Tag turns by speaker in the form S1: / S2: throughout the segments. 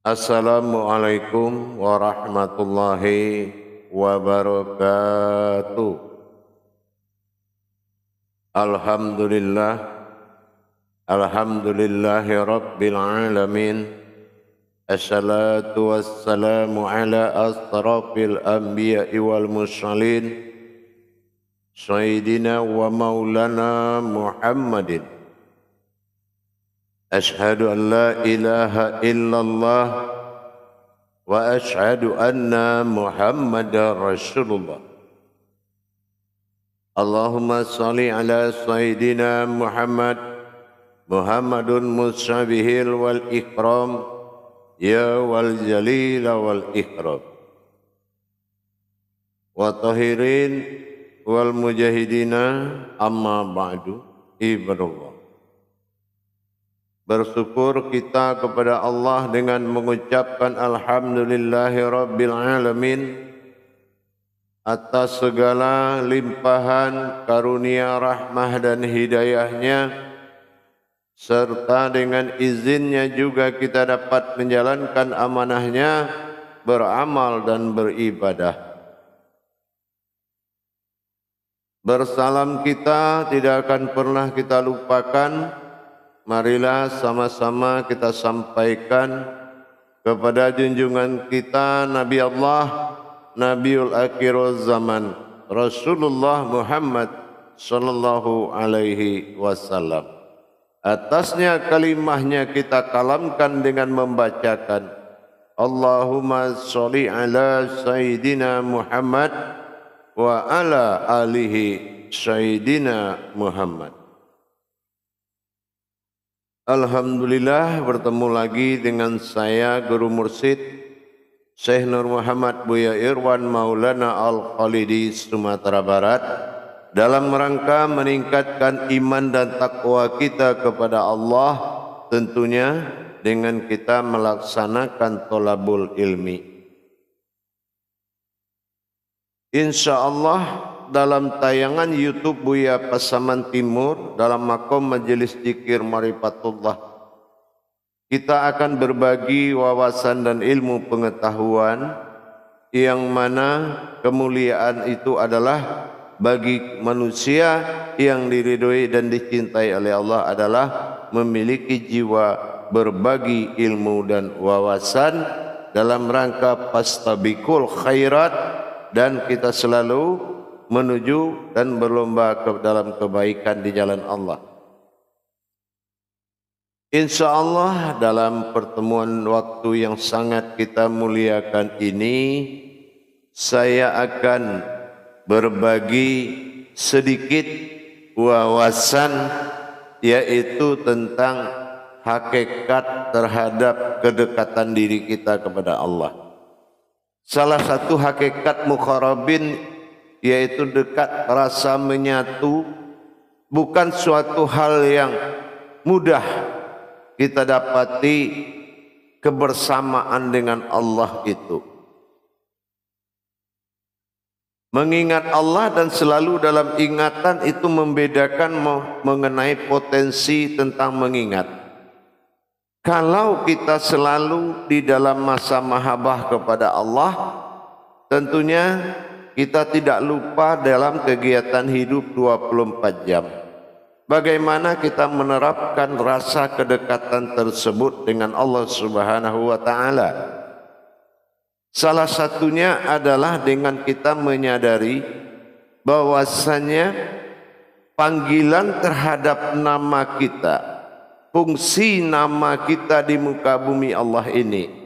S1: Assalamualaikum warahmatullahi wabarakatuh. Alhamdulillah, alhamdulillahi rabbil alamin. Assalatu wassalamu ala asrafil anbiya'i wal mursalin Sayyidina wa maulana Muhammadin. Ashhadu an la ilaha illallah wa ashhadu anna Muhammadar Rasulullah. Allahumma salli ala Sayyidina Muhammadun musabihil wal ikram ya wal jalil wal ikram wa tahirin wal mujahidina amma ba'du ibadallah. Bersyukur kita kepada Allah dengan mengucapkan alhamdulillahi rabbil alamin atas segala limpahan karunia rahmah dan hidayahnya, serta dengan izinnya juga kita dapat menjalankan amanahnya, beramal dan beribadah. Bersalam kita tidak akan pernah kita lupakan. Marilah sama-sama kita sampaikan kepada junjungan kita Nabi Allah, Nabiul Akhirul Zaman, Rasulullah Muhammad sallallahu alaihi wasallam. Atasnya kalimahnya kita kalamkan dengan membacakan Allahumma sholli ala Sayyidina Muhammad wa ala alihi Sayyidina Muhammad. Alhamdulillah bertemu lagi dengan saya Guru Mursyid Syekh Nur Muhammad Buya Irwan Maulana Al-Khalidi Sumatera Barat dalam rangka meningkatkan iman dan takwa kita kepada Allah, tentunya dengan kita melaksanakan thalabul ilmi. Insyaallah dalam tayangan YouTube Buya Pasaman Timur dalam makom majelis zikir Marifatullah, kita akan berbagi wawasan dan ilmu pengetahuan yang mana kemuliaan itu adalah bagi manusia yang diridhoi dan dicintai oleh Allah adalah memiliki jiwa berbagi ilmu dan wawasan dalam rangka fastabiqul khairat, dan kita selalu menuju dan berlomba ke dalam kebaikan di jalan Allah. Insyaallah dalam pertemuan waktu yang sangat kita muliakan ini, saya akan berbagi sedikit wawasan, yaitu tentang hakikat terhadap kedekatan diri kita kepada Allah. Salah satu hakikat muqarrabin yaitu dekat, rasa menyatu, bukan suatu hal yang mudah kita dapati kebersamaan dengan Allah itu. Mengingat Allah dan selalu dalam ingatan itu membedakan mengenai potensi tentang mengingat. Kalau kita selalu di dalam masa mahabbah kepada Allah, tentunya kita tidak lupa dalam kegiatan hidup 24 jam. Bagaimana kita menerapkan rasa kedekatan tersebut dengan Allah Subhanahu wa taala? Salah satunya adalah dengan kita menyadari bahwasannya panggilan terhadap nama kita, fungsi nama kita di muka bumi Allah ini.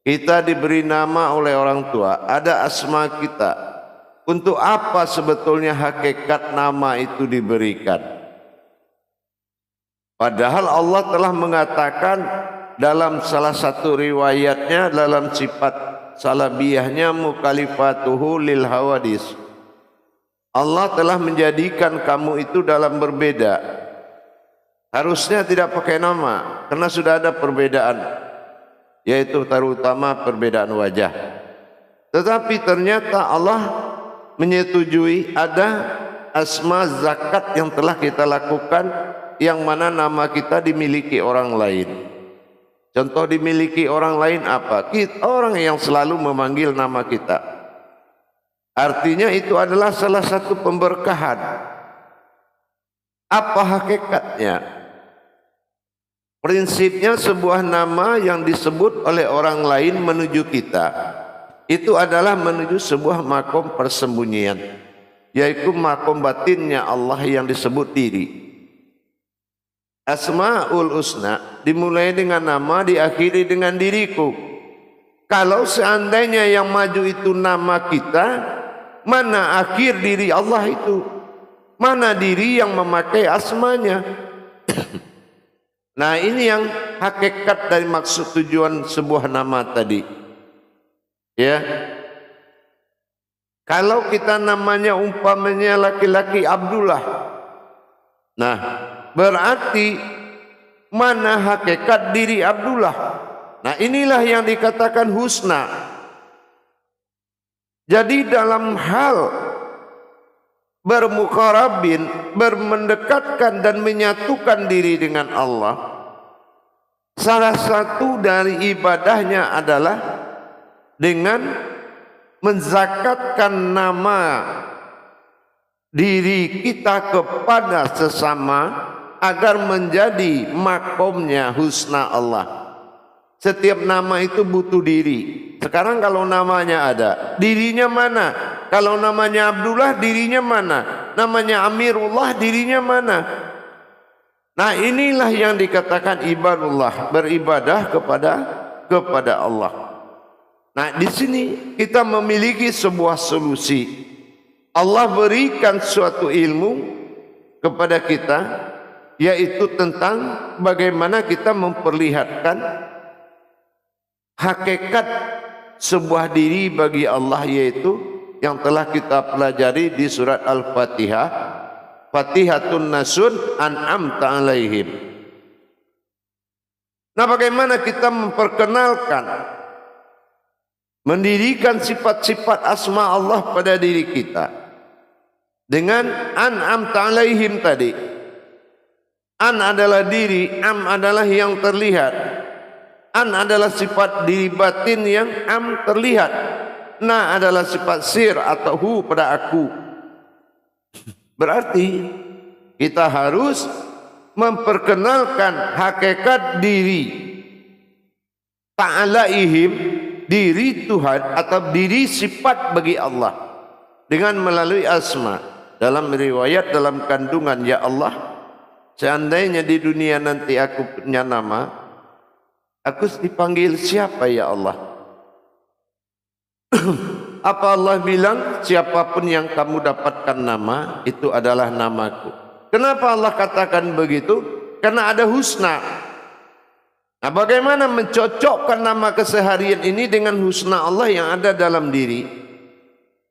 S1: Kita diberi nama oleh orang tua, ada asma kita. Untuk apa sebetulnya hakikat nama itu diberikan? Padahal Allah telah mengatakan dalam salah satu riwayatnya, dalam sifat salabiyahnya, mukhalifatuhu lil hawadis, Allah telah menjadikan kamu itu dalam berbeda. Harusnya tidak pakai nama karena sudah ada perbedaan, yaitu terutama perbedaan wajah. Tetapi ternyata Allah menyetujui ada asma zakat yang telah kita lakukan, yang mana nama kita dimiliki orang lain. Contoh dimiliki orang lain apa? Orang yang selalu memanggil nama kita. Artinya itu adalah salah satu pemberkahan. Apa hakikatnya? Prinsipnya sebuah nama yang disebut oleh orang lain menuju kita, itu adalah menuju sebuah makom persembunyian, yaitu makom batinnya Allah yang disebut diri. Asmaul Husna dimulai dengan nama, diakhiri dengan diriku. Kalau seandainya yang maju itu nama kita, mana akhir diri Allah itu? Mana diri yang memakai asmanya? Nah, ini yang hakikat dari maksud tujuan sebuah nama tadi. Ya. Kalau kita namanya umpamanya laki-laki Abdullah. Nah, berarti mana hakikat diri Abdullah? Nah, inilah yang dikatakan husna. Jadi dalam hal bermuqarabin, bermendekatkan dan menyatukan diri dengan Allah, salah satu dari ibadahnya adalah dengan menzakatkan nama diri kita kepada sesama agar menjadi makomnya husna Allah. Setiap nama itu butuh diri. Sekarang kalau namanya ada, dirinya mana? Kalau namanya Abdullah, dirinya mana? Namanya Amirullah, dirinya mana? Nah, inilah yang dikatakan ibadullah, beribadah kepada Allah. Nah, di sini kita memiliki sebuah solusi. Allah berikan suatu ilmu kepada kita, yaitu tentang bagaimana kita memperlihatkan hakikat sebuah diri bagi Allah, yaitu yang telah kita pelajari di surat Al-Fatihah, Fatihatun Nasun an'amta alaihim. Nah, bagaimana kita memperkenalkan, mendirikan sifat-sifat asma Allah pada diri kita dengan an'amta alaihim tadi. An adalah diri, am adalah yang terlihat. An adalah sifat diri batin yang am terlihat. Na adalah sifat sir atau hu pada aku. Berarti kita harus memperkenalkan hakikat diri ta'alaihim, diri Tuhan atau diri sifat bagi Allah dengan melalui asma. Dalam riwayat dalam kandungan, ya Allah, seandainya di dunia nanti aku punya nama, aku dipanggil siapa ya Allah? Apa Allah bilang, siapapun yang kamu dapatkan nama, itu adalah namaku. Kenapa Allah katakan begitu? Karena ada husna. Nah, bagaimana mencocokkan nama keseharian ini dengan husna Allah yang ada dalam diri?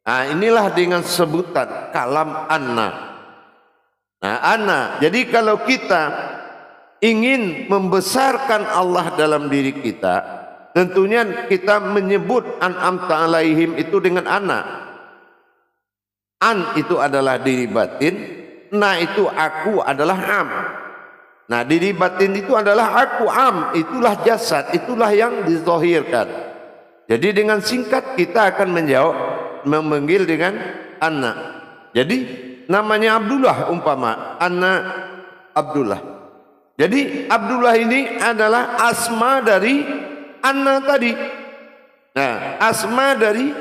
S1: Nah, inilah dengan sebutan kalam anna. Nah, anna. Jadi kalau kita ingin membesarkan Allah dalam diri kita, tentunya kita menyebut an'amta alaihim itu dengan ana. An itu adalah diri batin, na itu aku adalah am. Nah, diri batin itu adalah aku, am itulah jasad, itulah yang dizahirkan. Jadi dengan singkat kita akan menjawab, memanggil dengan anna. Jadi namanya Abdullah umpama, anna Abdullah. Jadi Abdullah ini adalah asma dari anna tadi. Nah, asma dari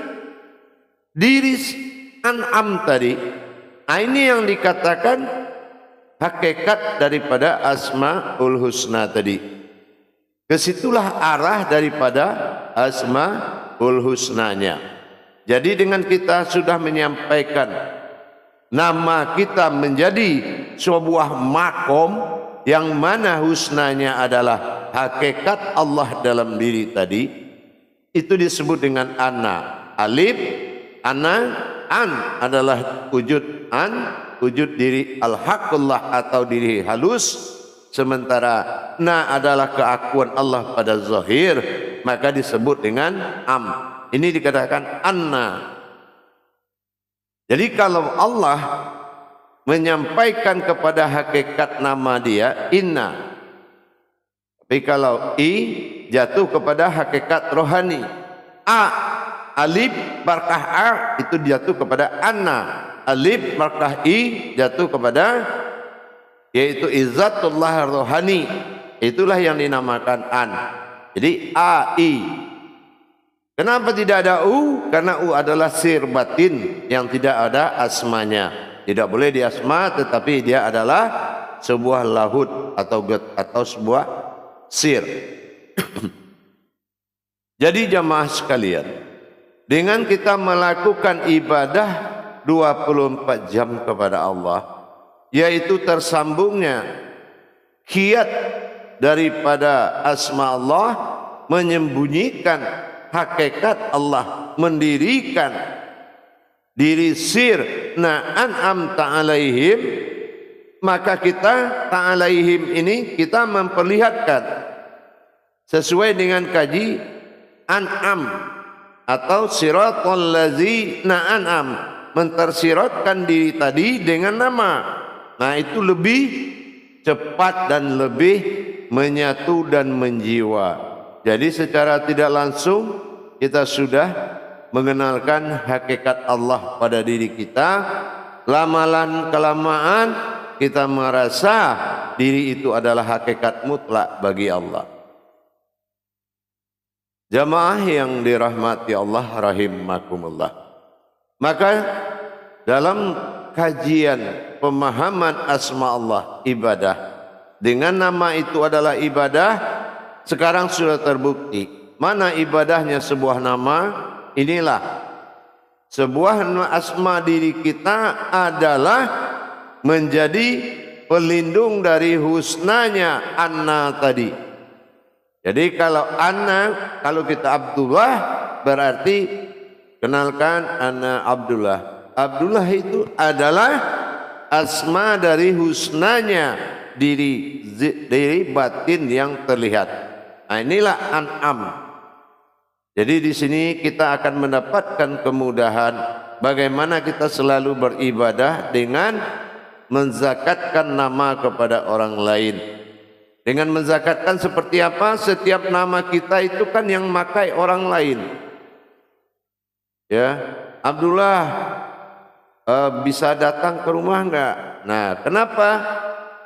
S1: diri an'am tadi. Nah, ini yang dikatakan hakikat daripada asmaul husna tadi. Kesitulah arah daripada asmaul husnanya. Jadi dengan kita sudah menyampaikan nama kita menjadi sebuah makom yang mana husnanya adalah hakikat Allah dalam diri tadi, itu disebut dengan ana. Alif, ana, an adalah wujud an, wujud diri al-haqqullah atau diri halus, sementara na adalah keakuan Allah pada zahir, maka disebut dengan am. Ini dikatakan anna. Jadi kalau Allah menyampaikan kepada hakikat nama dia inna, Tapi kalau I jatuh kepada hakikat rohani. A, alif markah A itu jatuh kepada anna. Alif markah I jatuh kepada yaitu izzatullah rohani. Itulah yang dinamakan an. Jadi A, I. Kenapa tidak ada U? Karena U adalah sir batin yang tidak ada asmanya. Tidak boleh diasma, tetapi dia adalah sebuah lahud atau sebuah sir. Jadi jamaah sekalian, dengan kita melakukan ibadah 24 jam kepada Allah, yaitu tersambungnya kiat daripada asma Allah, menyembunyikan hakikat Allah, mendirikan diri sir an'amta alaihim, maka kita ta'alaihim ini kita memperlihatkan sesuai dengan kaji an'am atau siratal ladzina an'am, mentersiratkan diri tadi dengan nama. Nah, itu lebih cepat dan lebih menyatu dan menjiwa. Jadi secara tidak langsung kita sudah mengenalkan hakikat Allah pada diri kita. Lama kelamaan kita merasa diri itu adalah hakikat mutlak bagi Allah. Jamaah yang dirahmati Allah rahimakumullah. Maka dalam kajian pemahaman asma Allah ibadah, dengan nama itu adalah ibadah, sekarang sudah terbukti mana ibadahnya sebuah nama. Inilah sebuah asma diri kita adalah menjadi pelindung dari husnanya anna tadi. Jadi kalau anna, kalau kita Abdullah, berarti kenalkan anna Abdullah. Abdullah itu adalah asma dari husnanya diri batin yang terlihat. Nah, inilah an'am. Jadi di sini kita akan mendapatkan kemudahan bagaimana kita selalu beribadah dengan menzakatkan nama kepada orang lain. Dengan menzakatkan seperti apa? Setiap nama kita itu kan yang makai orang lain. Ya, Abdullah bisa datang ke rumah enggak? Nah, kenapa?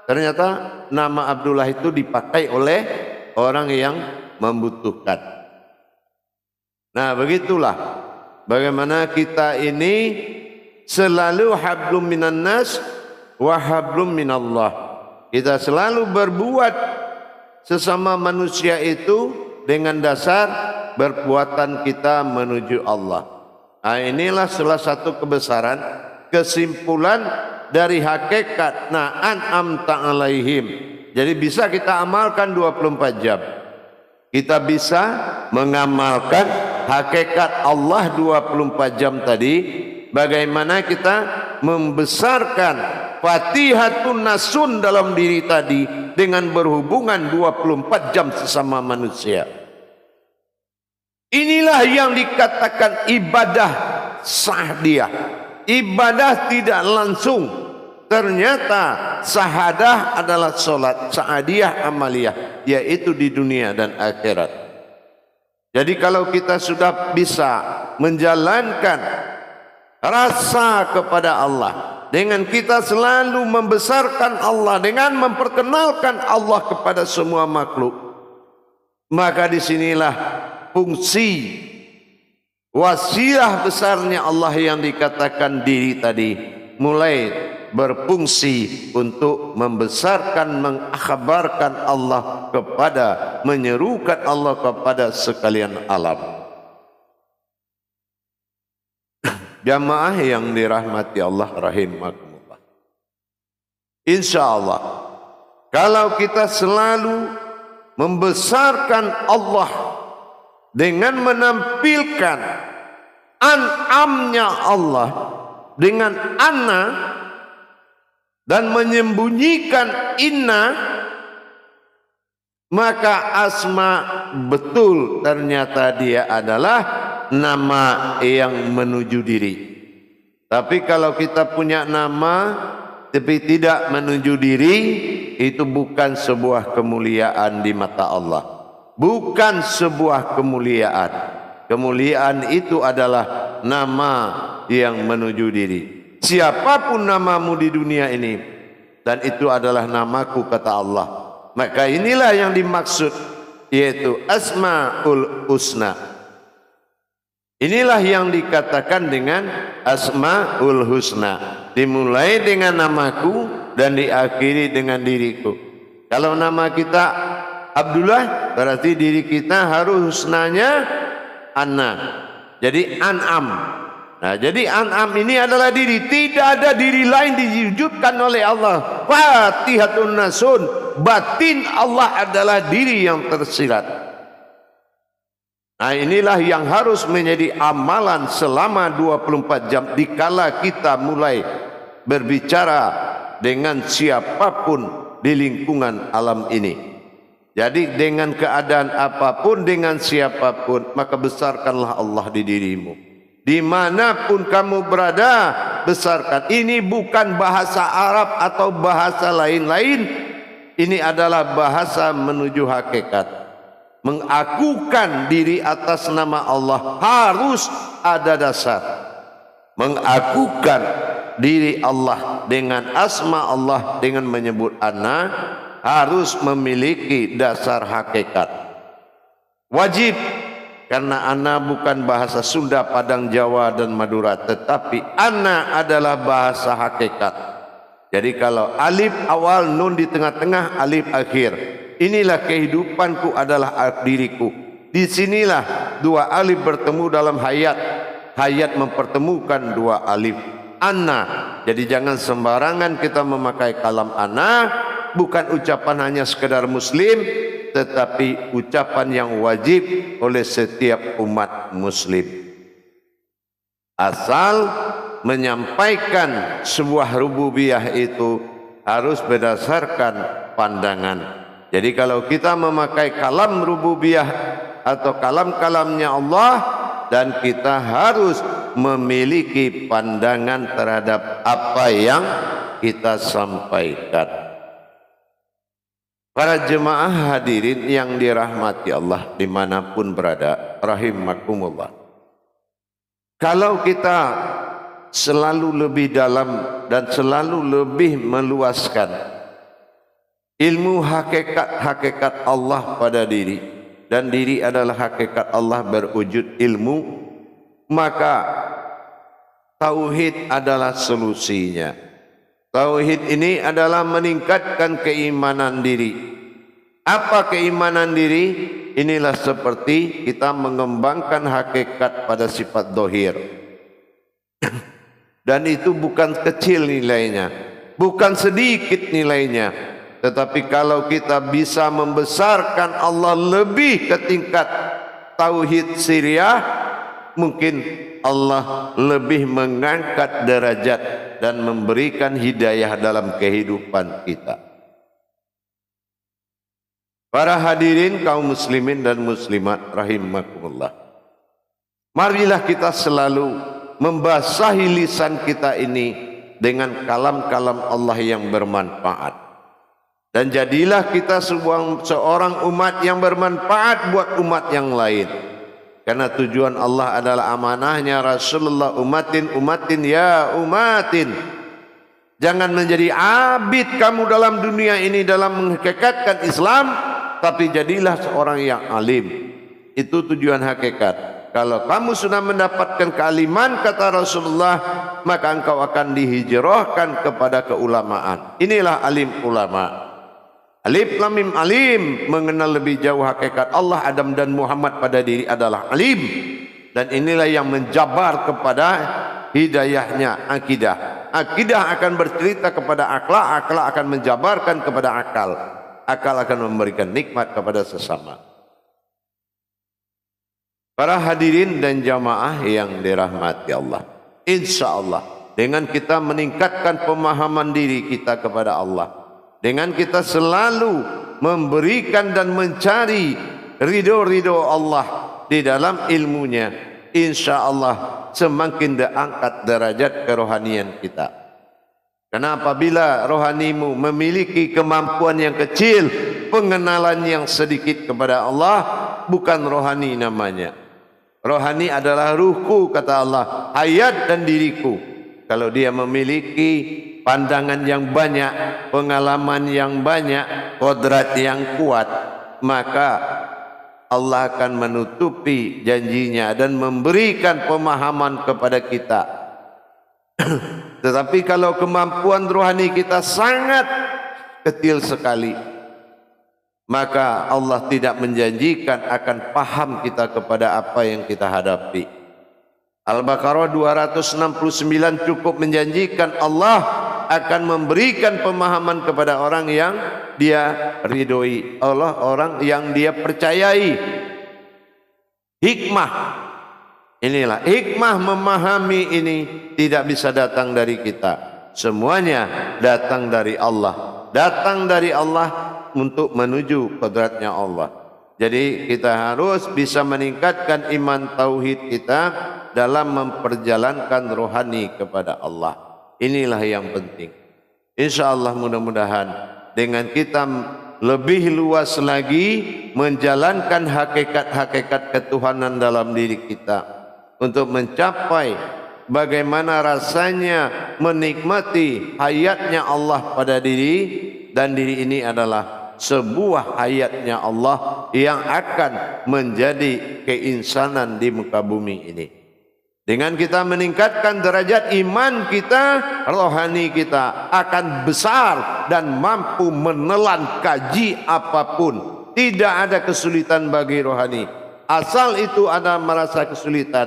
S1: Ternyata nama Abdullah itu dipakai oleh orang yang membutuhkan. Nah, begitulah bagaimana kita ini selalu hablum minan nas wa hablum minallah. Kita selalu berbuat sesama manusia itu dengan dasar perbuatan kita menuju Allah. Nah, inilah salah satu kebesaran kesimpulan dari hakikat an'amta alaihim. Jadi bisa kita amalkan 24 jam. Kita bisa mengamalkan hakikat Allah 24 jam tadi. Bagaimana kita membesarkan Fatihatun Nasun dalam diri tadi dengan berhubungan 24 jam sesama manusia. Inilah yang dikatakan ibadah sahdiah. Ibadah tidak langsung. Ternyata sahadah adalah solat, sa'adiyah amaliyah, yaitu di dunia dan akhirat. Jadi kalau kita sudah bisa menjalankan rasa kepada Allah, dengan kita selalu membesarkan Allah, dengan memperkenalkan Allah kepada semua makhluk, maka disinilah fungsi wasilah besarnya Allah yang dikatakan diri tadi mulai berfungsi untuk membesarkan, mengakhbarkan Allah kepada, menyerukan Allah kepada sekalian alam. Jamaah yang dirahmati Allah rahimakumullah. Insyaallah kalau kita selalu membesarkan Allah dengan menampilkan an'amnya Allah dengan anna dan menyembunyikan inna, maka asma betul ternyata dia adalah nama yang menuju diri. Tapi kalau kita punya nama tapi tidak menuju diri, itu bukan sebuah kemuliaan di mata Allah. Bukan sebuah kemuliaan. Kemuliaan itu adalah nama yang menuju diri. Siapapun namamu di dunia ini, dan itu adalah namaku, kata Allah. Maka inilah yang dimaksud, yaitu Asmaul Husna. Inilah yang dikatakan dengan Asmaul Husna. Dimulai dengan namaku dan diakhiri dengan diriku. Kalau nama kita Abdullah, berarti diri kita harus husnanya Anna. Jadi An'am. Nah, jadi An'am ini adalah diri. Tidak ada diri lain diwujudkan oleh Allah. Fatihatun Nasun. Batin Allah adalah diri yang tersirat. Nah, inilah yang harus menjadi amalan selama 24 jam dikala kita mulai berbicara dengan siapapun di lingkungan alam ini. Jadi dengan keadaan apapun, dengan siapapun, maka besarkanlah Allah di dirimu. Dimanapun kamu berada, besarkan. Ini bukan bahasa Arab atau bahasa lain-lain. Ini adalah bahasa menuju hakikat. Mengakukan diri atas nama Allah harus ada dasar. Mengakukan diri Allah dengan asma Allah, dengan menyebut Ana, harus memiliki dasar hakikat. Wajib, karena Ana bukan bahasa Sunda, Padang, Jawa dan Madura, tetapi Ana adalah bahasa hakikat. Jadi kalau alif awal, nun di tengah-tengah, alif akhir. Inilah kehidupanku, adalah diriku. Disinilah dua alif bertemu dalam hayat. Hayat mempertemukan dua alif. Ana. Jadi jangan sembarangan kita memakai kalam ana. Bukan ucapan hanya sekedar muslim, tetapi ucapan yang wajib oleh setiap umat muslim. Asal menyampaikan sebuah rububiyah itu harus berdasarkan pandangan. Jadi kalau kita memakai kalam rububiyah atau kalam-kalamnya Allah, dan kita harus memiliki pandangan terhadap apa yang kita sampaikan. Para jemaah hadirin yang dirahmati Allah dimanapun berada, rahimakumullah. Kalau kita selalu lebih dalam dan selalu lebih meluaskan ilmu hakikat Allah pada diri, dan diri adalah hakikat Allah berwujud ilmu, maka tauhid adalah solusinya. Tauhid ini adalah meningkatkan keimanan diri. Apa keimanan diri? Inilah seperti kita mengembangkan hakikat pada sifat dohir. Dan itu bukan kecil nilainya, bukan sedikit nilainya. Tetapi kalau kita bisa membesarkan Allah lebih ke tingkat tauhid siriyah, mungkin Allah lebih mengangkat derajat dan memberikan hidayah dalam kehidupan kita. Para hadirin kaum muslimin dan muslimat rahimakumullah. Marilah kita selalu membasahi lisan kita ini dengan kalam-kalam Allah yang bermanfaat. Dan jadilah kita seorang umat yang bermanfaat buat umat yang lain. Karena tujuan Allah adalah amanahnya Rasulullah, umatin ya umatin. Jangan menjadi abid kamu dalam dunia ini dalam menghakikatkan Islam, tapi jadilah seorang yang alim. Itu tujuan hakikat. Kalau kamu sudah mendapatkan kealiman, kata Rasulullah, maka engkau akan dihijrahkan kepada keulamaan. Inilah alim ulama. Alif lam mim alim, mengenal lebih jauh hakikat Allah, Adam dan Muhammad pada diri adalah alim. Dan inilah yang menjabar kepada hidayahnya akidah. Akidah akan bercerita kepada akal, akal akan menjabarkan kepada akal, akal akan memberikan nikmat kepada sesama. Para hadirin dan jamaah yang dirahmati Allah, insya Allah dengan kita meningkatkan pemahaman diri kita kepada Allah, dengan kita selalu memberikan dan mencari ridho Allah di dalam ilmunya, insya Allah semakin diangkat derajat kerohanian kita. Karena apabila rohanimu memiliki kemampuan yang kecil, pengenalan yang sedikit kepada Allah, bukan rohani namanya. Rohani adalah ruhku, kata Allah, hayat dan diriku. Kalau dia memiliki pandangan yang banyak, pengalaman yang banyak, kodrat yang kuat, maka Allah akan menutupi janjinya dan memberikan pemahaman kepada kita. Tetapi kalau kemampuan rohani kita sangat kecil sekali, maka Allah tidak menjanjikan akan paham kita kepada apa yang kita hadapi. Al-Baqarah 269 cukup menjanjikan Allah akan memberikan pemahaman kepada orang yang dia ridhoi, Allah orang yang dia percayai. Hikmah, inilah hikmah memahami ini tidak bisa datang dari kita, semuanya datang dari Allah, datang dari Allah untuk menuju kodratnya Allah. Jadi kita harus bisa meningkatkan iman tauhid kita dalam memperjalankan rohani kepada Allah. Inilah yang penting. InsyaAllah mudah-mudahan dengan kita lebih luas lagi menjalankan hakikat-hakikat ketuhanan dalam diri kita untuk mencapai bagaimana rasanya menikmati hayatnya Allah pada diri, dan diri ini adalah sebuah hayatnya Allah yang akan menjadi keinsanan di muka bumi ini. Dengan kita meningkatkan derajat iman kita, rohani kita akan besar dan mampu menelan kaji apapun. Tidak ada kesulitan bagi rohani. Asal itu ada merasa kesulitan,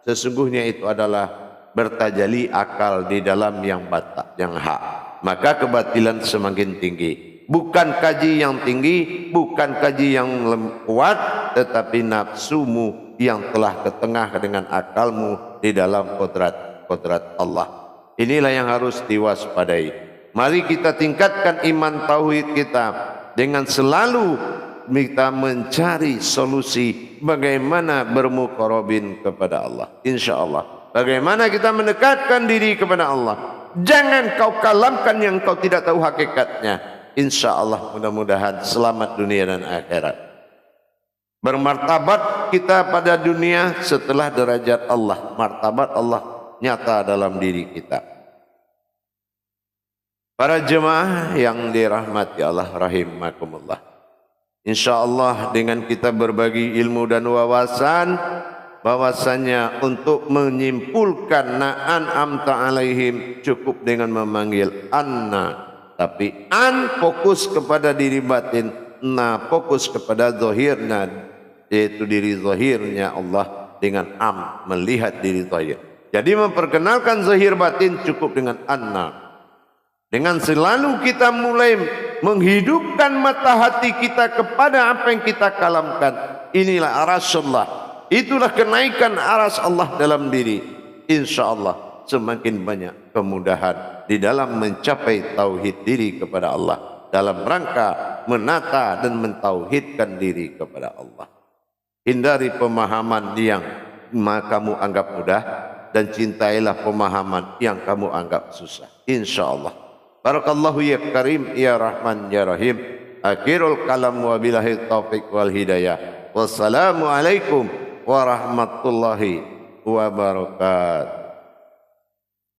S1: sesungguhnya itu adalah bertajali akal di dalam yang batak, yang hak. Maka kebatilan semakin tinggi. Bukan kaji yang tinggi, bukan kaji yang kuat, tetapi nafsumu yang telah ketengah dengan akalmu di dalam kodrat Allah. Inilah yang harus diwaspadai. Mari kita tingkatkan iman tauhid kita dengan selalu kita mencari solusi bagaimana bermuqarrabin kepada Allah. InsyaAllah. Bagaimana kita mendekatkan diri kepada Allah. Jangan kau kalamkan yang kau tidak tahu hakikatnya. InsyaAllah mudah-mudahan selamat dunia dan akhirat. Bermartabat kita pada dunia setelah derajat Allah. Martabat Allah nyata dalam diri kita. Para jemaah yang dirahmati Allah rahimakumullah. InsyaAllah dengan kita berbagi ilmu dan wawasan, bahwasanya untuk menyimpulkan na'an'amta alaihim cukup dengan memanggil anna. Tapi an fokus kepada diri batin, na fokus kepada zahirna, yaitu diri zahirnya Allah, dengan am melihat diri zahir. Jadi memperkenalkan zahir batin cukup dengan anna. Dengan selalu kita mulai menghidupkan mata hati kita kepada apa yang kita kalamkan. Inilah arasullah. Itulah kenaikan aras Allah dalam diri. InsyaAllah semakin banyak kemudahan di dalam mencapai tauhid diri kepada Allah, dalam rangka menata dan mentauhidkan diri kepada Allah. Hindari pemahaman yang kamu anggap mudah dan cintailah pemahaman yang kamu anggap susah. InsyaAllah. Barakallahu ya karim ya rahman ya rahim. Akhirul kalam wa billahi taufiq wal hidayah. Wassalamualaikum warahmatullahi wabarakatuh.